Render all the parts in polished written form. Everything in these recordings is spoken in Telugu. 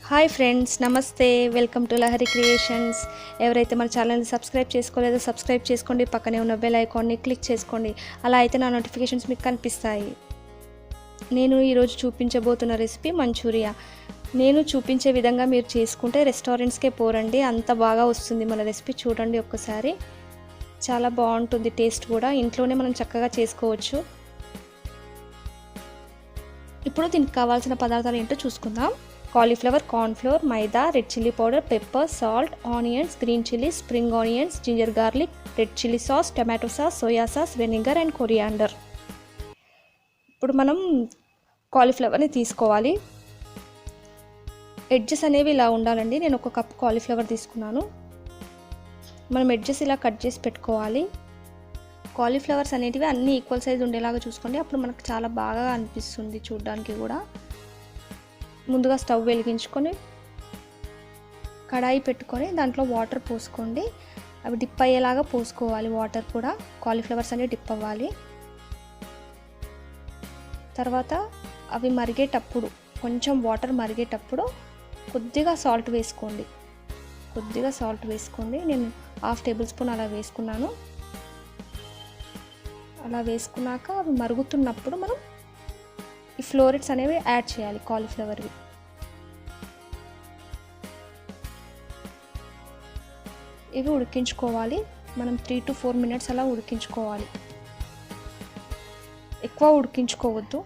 హాయ్ ఫ్రెండ్స్, నమస్తే. Welcome to Lahari creations. ఎవరైతే మన ఛానల్ని సబ్స్క్రైబ్ చేసుకోలేదో సబ్స్క్రైబ్ చేసుకోండి. పక్కనే ఉన్న బెల్ ఐకాన్ని క్లిక్ చేసుకోండి. అలా అయితే నా నోటిఫికేషన్స్ మీకు కనిపిస్తాయి. నేను ఈరోజు చూపించబోతున్న రెసిపీ మంచూరియా. నేను చూపించే విధంగా మీరు చేసుకుంటే రెస్టారెంట్స్కే పోరండి, అంత బాగా వస్తుంది మన రెసిపీ. చూడండి ఒక్కసారి, చాలా బాగుంటుంది. టేస్ట్ కూడా ఇంట్లోనే మనం చక్కగా చేసుకోవచ్చు. ఇప్పుడు దీనికి కావాల్సిన పదార్థాలు ఏంటో చూసుకుందాం. Cauliflower, cornflour, maida, red chilli powder, pepper, salt, onions, green chilli, spring onions, ginger garlic, red chilli sauce, tomato sauce, soya sauce, vinegar and coriander. ఇప్పుడు మనం కాలీఫ్లవర్ని తీసుకోవాలి. ఎడ్జెస్ అనేవి ఇలా ఉండాలండి. నేను ఒక కప్ కాలీఫ్లవర్ తీసుకున్నాను. మనం ఎడ్జెస్ ఇలా కట్ చేసి పెట్టుకోవాలి. కాలీఫ్లవర్స్ అనేటివి అన్నీ ఈక్వల్ సైజ్ ఉండేలాగా చూసుకోండి, అప్పుడు మనకు చాలా బాగా అనిపిస్తుంది చూడడానికి కూడా. ముందుగా స్టవ్ వెలిగించుకొని కడాయి పెట్టుకొని దాంట్లో వాటర్ పోసుకోండి. అవి డిప్ అయ్యేలాగా పోసుకోవాలి. వాటర్ కూడా కాలీఫ్లవర్స్ అనేవి డిప్ అవ్వాలి. తర్వాత అవి మరిగేటప్పుడు, కొంచెం వాటర్ మరిగేటప్పుడు కొద్దిగా సాల్ట్ వేసుకోండి. నేను 1/2 టేబుల్ స్పూన్ అలా వేసుకున్నాను. అలా వేసుకున్నాక అవి మరుగుతున్నప్పుడు మనం ఈ ఫ్లోరెట్స్ అనేవి యాడ్ చేయాలి. కాలీఫ్లవర్వి ఇవి ఉడికించుకోవాలి. మనం 3 to 4 minutes అలా ఉడికించుకోవాలి. ఎక్కువ ఉడికించుకోవద్దు,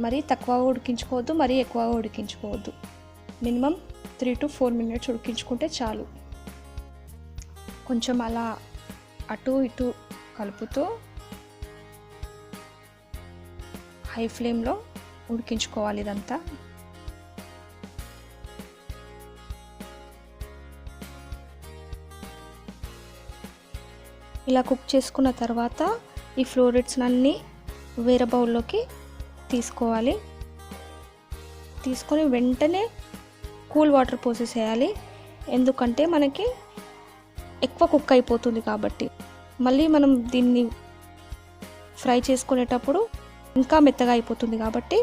మరీ తక్కువగా ఉడికించుకోవద్దు, మరీ ఎక్కువగా ఉడికించుకోవద్దు. మినిమం 3 to 4 minutes ఉడికించుకుంటే చాలు. కొంచెం అలా అటు ఇటు కలుపుతూ హై ఫ్లేమ్లో ఉడికించుకోవాలి ఇదంతా. ఇలా కుక్ చేసుకున్న తర్వాత ఈ ఫ్లోరెట్స్ అన్నీ వేరే బౌల్లోకి తీసుకోవాలి. తీసుకొని వెంటనే కూల్ వాటర్ పోసేసేయాలి. ఎందుకంటే మనకి ఎక్కువ కుక్ అయిపోతుంది కాబట్టి. మళ్ళీ మనం దీన్ని ఫ్రై చేసుకునేటప్పుడు ఇంకా మెత్తగా అయిపోతుంది కాబట్టి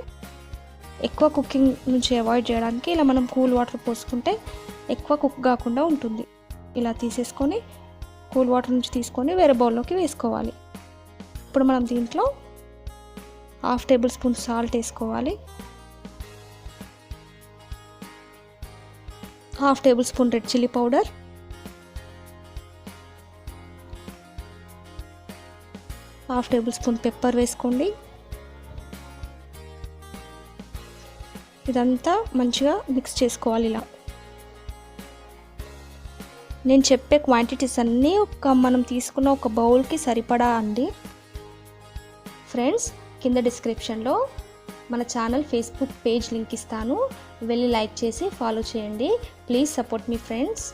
ఎక్కువ కుకింగ్ నుంచి అవాయిడ్ చేయడానికి ఇలా మనం కూల్ వాటర్ పోసుకుంటే ఎక్కువ కుక్ కాకుండా ఉంటుంది. ఇలా తీసేసుకొని కూల్ వాటర్ నుంచి తీసుకొని వేరే బౌల్లోకి వేసుకోవాలి. ఇప్పుడు మనం దీంట్లో 1/2 టేబుల్ స్పూన్ సాల్ట్ వేసుకోవాలి. 1/2 table spoon red chilli powder, 1/2 table spoon pepper వేసుకోండి. ఇదంతా మంచిగా మిక్స్ చేసుకోవాలి. ఇలా నేను చెప్పే క్వాంటిటీస్ అన్నీ మనం తీసుకున్న ఒక బౌల్కి సరిపడా అండి. ఫ్రెండ్స్, కింద డిస్క్రిప్షన్లో మన ఛానల్ ఫేస్బుక్ పేజ్ లింక్ ఇస్తాను, వెళ్ళి లైక్ చేసి ఫాలో చేయండి. Please support me friends.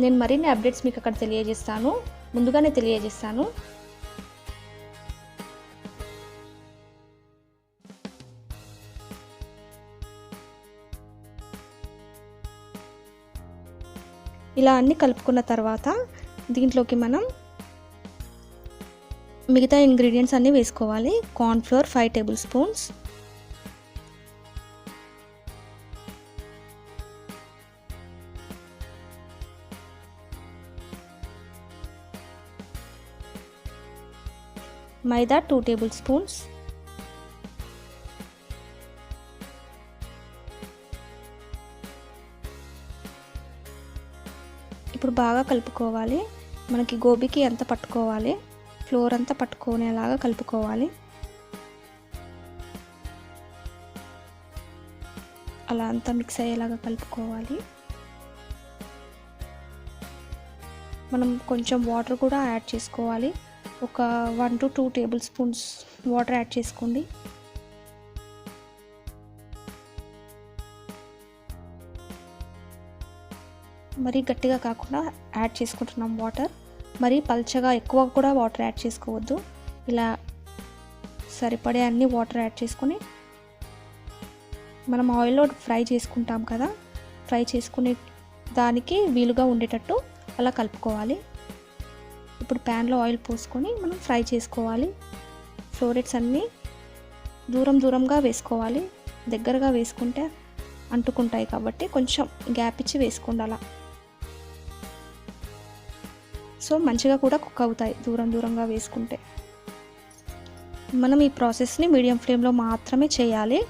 నేను మరిన్ని అప్డేట్స్ మీకు అక్కడ ముందుగానే తెలియజేస్తాను. ఇలా అన్నీ కలుపుకున్న తర్వాత దీంట్లోకి మనం మిగతా ఇంగ్రీడియంట్స్ అన్నీ వేసుకోవాలి. కార్న్ఫ్లోర్ 5 టేబుల్ స్పూన్స్, మైదా 2 టేబుల్ స్పూన్స్, ఇప్పుడు బాగా కలుపుకోవాలి. మనకి గోబీకి ఎంత పట్టుకోవాలి, ఫ్లోర్ అంతా పట్టుకునేలాగా కలుపుకోవాలి. అలా అంతా మిక్స్ అయ్యేలాగా కలుపుకోవాలి. మనం కొంచెం వాటర్ కూడా యాడ్ చేసుకోవాలి. ఒక 1 to 2 table spoons water add చేసుకోండి. మరీ గట్టిగా కాకుండా యాడ్ చేసుకుంటున్నాం వాటర్. మరీ పల్చగా ఎక్కువ కూడా వాటర్ యాడ్ చేసుకోవద్దు. ఇలా సరిపడే అన్ని వాటర్ యాడ్ చేసుకొని మనం ఆయిల్లో ఫ్రై చేసుకుంటాం కదా, ఫ్రై చేసుకునే దానికి వీలుగా ఉండేటట్టు అలా కలుపుకోవాలి. ఇప్పుడు ప్యాన్లో ఆయిల్ పోసుకొని మనం ఫ్రై చేసుకోవాలి. ఫ్లోరెట్స్ అన్నీ దూరంగా వేసుకోవాలి. దగ్గరగా వేసుకుంటే అంటుకుంటాయి కాబట్టి కొంచెం గ్యాప్ ఇచ్చి వేసుకోండి అలా. సో మంచిగా కూడా కుక్ అవుతాయి దూరంగా వేసుకుంటే. మనం ఈ ప్రాసెస్ని మీడియం ఫ్లేమ్లో మాత్రమే చేయాలి.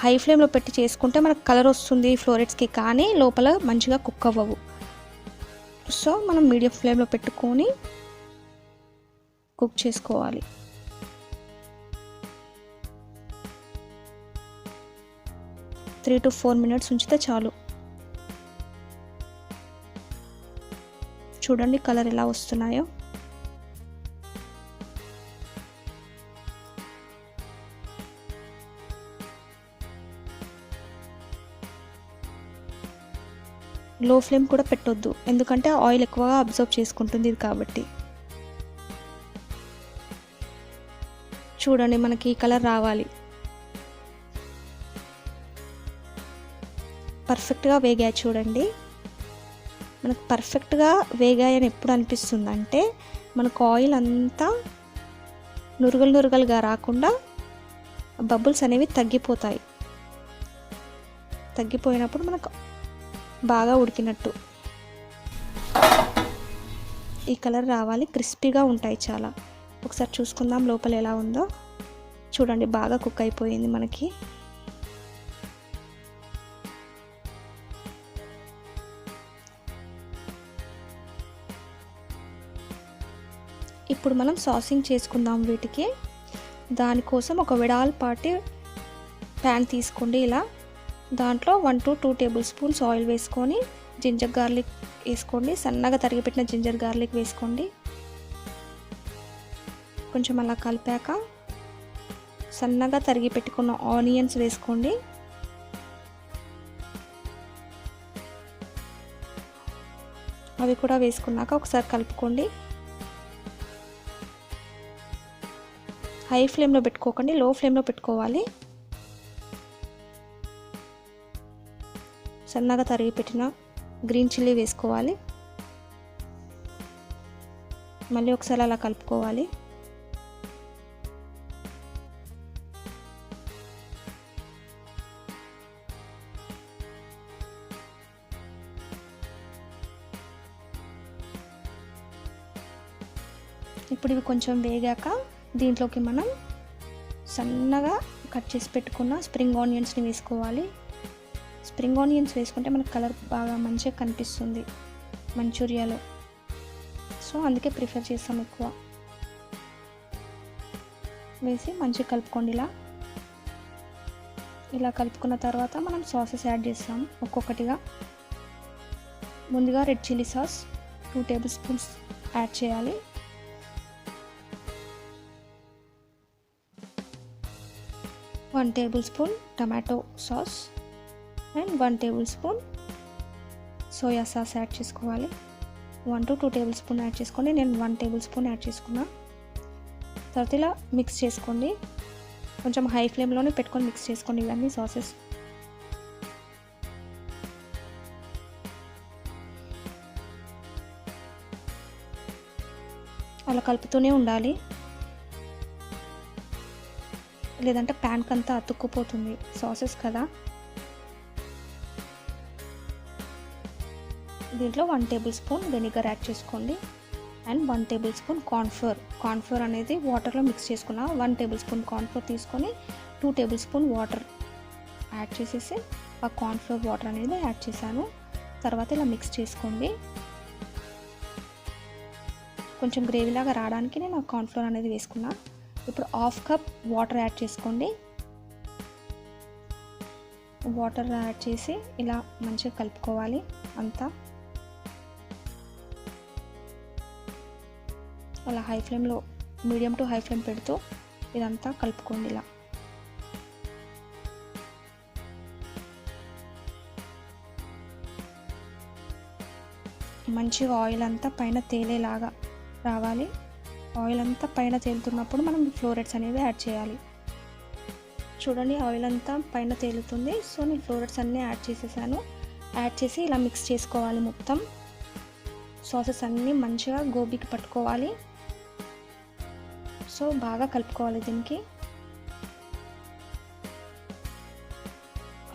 హై ఫ్లేమ్లో పెట్టి చేసుకుంటే మనకు కలర్ వస్తుంది ఫ్లోరెట్స్కి, కానీ లోపల మంచిగా కుక్ అవ్వవు. సో మనం మీడియం ఫ్లేమ్లో పెట్టుకొని కుక్ చేసుకోవాలి. త్రీ టు 4 మినిట్స్ ఉంచితే చాలు. చూడండి కలర్ ఎలా వస్తున్నాయో. లో ఫ్లేమ్ కూడా పెట్టొద్దు, ఎందుకంటే ఆయిల్ ఎక్కువగా అబ్జర్వ్ చేసుకుంటుంది ఇది కాబట్టి. చూడండి మనకి ఈ కలర్ రావాలి. పర్ఫెక్ట్గా వేగాయి చూడండి. మనకు పర్ఫెక్ట్గా వేగాయని ఎప్పుడు అనిపిస్తుందంటే మనకు ఆయిల్ అంతా నురగలుగా రాకుండా బబుల్స్ అనేవి తగ్గిపోతాయి. తగ్గిపోయినప్పుడు మనకు బాగా ఉడికినట్టు. ఈ కలర్ రావాలి, క్రిస్పీగా ఉంటాయి చాలా. ఒకసారి చూసుకుందాం లోపల ఎలా ఉందో. చూడండి బాగా కుక్ అయిపోయింది మనకి. ఇప్పుడు మనం సాసింగ్ చేసుకుందాం వీటికి. దానికోసం ఒక వెడల్పాటి ప్యాన్ తీసుకోండి ఇలా. దాంట్లో 1 to 2 టేబుల్ స్పూన్స్ ఆయిల్ వేసుకొని జింజర్ గార్లిక్ వేసుకోండి. సన్నగా తరిగిపెట్టిన జింజర్ గార్లిక్ వేసుకోండి. కొంచెం అలా కలిపాక సన్నగా తరిగి పెట్టుకున్న ఆనియన్స్ వేసుకోండి. అవి కూడా వేసుకున్నాక ఒకసారి కలుపుకోండి. హై ఫ్లేమ్లో పెట్టుకోకండి, లో ఫ్లేమ్లో పెట్టుకోవాలి. సన్నగా తరిగి పెట్టిన గ్రీన్ చిల్లీ వేసుకోవాలి. మళ్ళీ ఒకసారి అలా కలుపుకోవాలి. ఇప్పుడు ఇవి కొంచెం వేగాక దీంట్లోకి మనం సన్నగా కట్ చేసి పెట్టుకున్న స్ప్రింగ్ ఆనియన్స్ని వేసుకోవాలి. స్ప్రింగ్ ఆనియన్స్ వేసుకుంటే మనకు కలర్ బాగా మంచిగా కనిపిస్తుంది మంచూరియాలో. సో అందుకే ప్రిఫర్ చేస్తాం ఎక్కువ. వేసి మంచిగా కలుపుకోండి ఇలా. ఇలా కలుపుకున్న తర్వాత మనం సాసెస్ యాడ్ చేస్తాం ఒక్కొక్కటిగా. ముందుగా red chilli sauce 2 tablespoons add చేయాలి. One tablespoon tomato sauce and 1 tablespoon soya sauce add చేసుకోవాలి. 1 to 2 టేబుల్ స్పూన్ యాడ్ చేసుకోండి. నేను 1 టేబుల్ స్పూన్ యాడ్ చేసుకున్నా. తర్వాత ఇలా మిక్స్ చేసుకోండి. కొంచెం హై ఫ్లేమ్లోనే పెట్టుకొని మిక్స్ చేసుకోండి ఇవన్నీ సాసెస్. అలా కలుపుతూనే ఉండాలి, లేదంటే ప్యాన్కి అంతా అతుక్కుపోతుంది సాసెస్ కదా. దీంట్లో 1 టేబుల్ స్పూన్ వెనిగర్ యాడ్ చేసుకోండి అండ్ 1 టేబుల్ స్పూన్ కార్న్ఫ్లోర్ అనేది వాటర్లో మిక్స్ చేసుకున్న 1 టేబుల్ స్పూన్ కార్న్ఫ్లోర్ తీసుకొని 2 టేబుల్ స్పూన్ వాటర్ యాడ్ చేసేసి ఆ కార్న్ఫ్లోర్ వాటర్ అనేది యాడ్ చేశాను. తర్వాత ఇలా మిక్స్ చేసుకోండి. కొంచెం గ్రేవీలాగా రావడానికి నేను ఆ కార్న్ఫ్లోర్ అనేది వేసుకున్నా. ఇప్పుడు 1/2 కప్ వాటర్ యాడ్ చేసుకోండి. వాటర్ యాడ్ చేసి ఇలా మంచిగా కలుపుకోవాలి అంతా. అలా హై ఫ్లేమ్లో మీడియం టు హై ఫ్లేమ్ పెడుతూ ఇదంతా కలుపుకోండి ఇలా. మంచిగా ఆయిల్ అంతా పైన తేలేలాగా రావాలి. ఆయిల్ అంతా పైన తేలుతున్నప్పుడు మనం ఫ్లోరెట్స్ అనేవి యాడ్ చేయాలి. చూడండి ఆయిల్ అంతా పైన తేలుతుంది. సో నేను ఫ్లోరెట్స్ అన్నీ యాడ్ చేసేసాను. యాడ్ చేసి ఇలా మిక్స్ చేసుకోవాలి. మొత్తం సాసెస్ అన్నీ మంచిగా గోబీకి పట్టుకోవాలి. సో బాగా కలుపుకోవాలి దీనికి.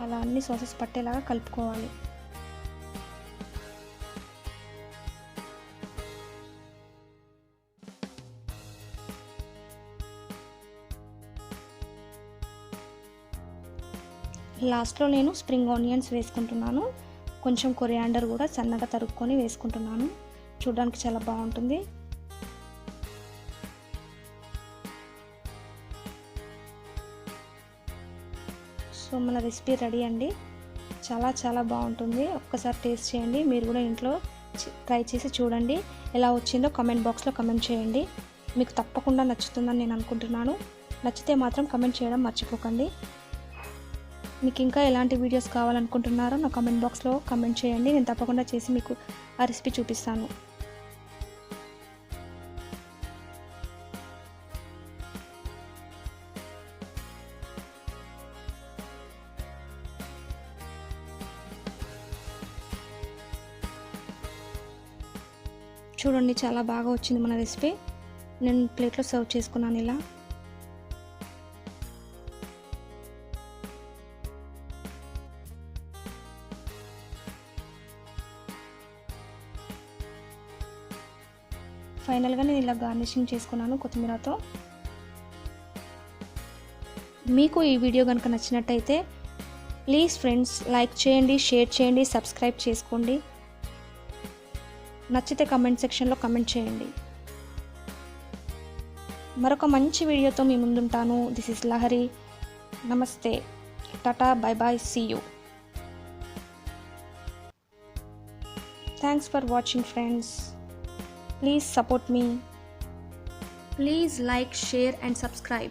అలా అన్ని సాసెస్ పట్టేలాగా కలుపుకోవాలి. లాస్ట్లో నేను స్ప్రింగ్ ఆనియన్స్ వేసుకుంటున్నాను. కొంచెం కొరియాండర్ కూడా సన్నగా తరుక్కొని వేసుకుంటున్నాను. చూడడానికి చాలా బాగుంటుంది. సో మన రెసిపీ రెడీ అండి. చాలా బాగుంటుంది. ఒక్కసారి టేస్ట్ చేయండి. మీరు కూడా ఇంట్లో ట్రై చేసి చూడండి. ఎలా వచ్చిందో కామెంట్ బాక్స్లో కామెంట్ చేయండి. మీకు తప్పకుండా నచ్చుతుందని నేను అనుకుంటున్నాను. నచ్చితే మాత్రం కామెంట్ చేయడం మర్చిపోకండి. మీకు ఇంకా ఎలాంటి వీడియోస్ కావాలనుకుంటున్నారో నా కామెంట్ బాక్స్లో కామెంట్ చేయండి. నేను తప్పకుండా చేసి మీకు ఆ రెసిపీ చూపిస్తాను. చూడండి చాలా బాగా వచ్చింది మన రెసిపీ. నేను ప్లేట్లో సర్వ్ చేసుకున్నాను ఇలా. ఫైనల్గా నేను ఇలా గార్నిషింగ్ చేసుకున్నాను కొత్తిమీరతో. మీకు ఈ వీడియో కనుక నచ్చినట్టయితే ప్లీజ్ ఫ్రెండ్స్ లైక్ చేయండి, షేర్ చేయండి, సబ్స్క్రైబ్ చేసుకోండి. నచ్చితే కమెంట్ సెక్షన్లో కమెంట్ చేయండి. మరొక మంచి వీడియోతో మీ ముందుంటాను. This is Lahari. నమస్తే, tata, bye bye, see you. Thanks for watching friends. Please support me. Please like, share and subscribe.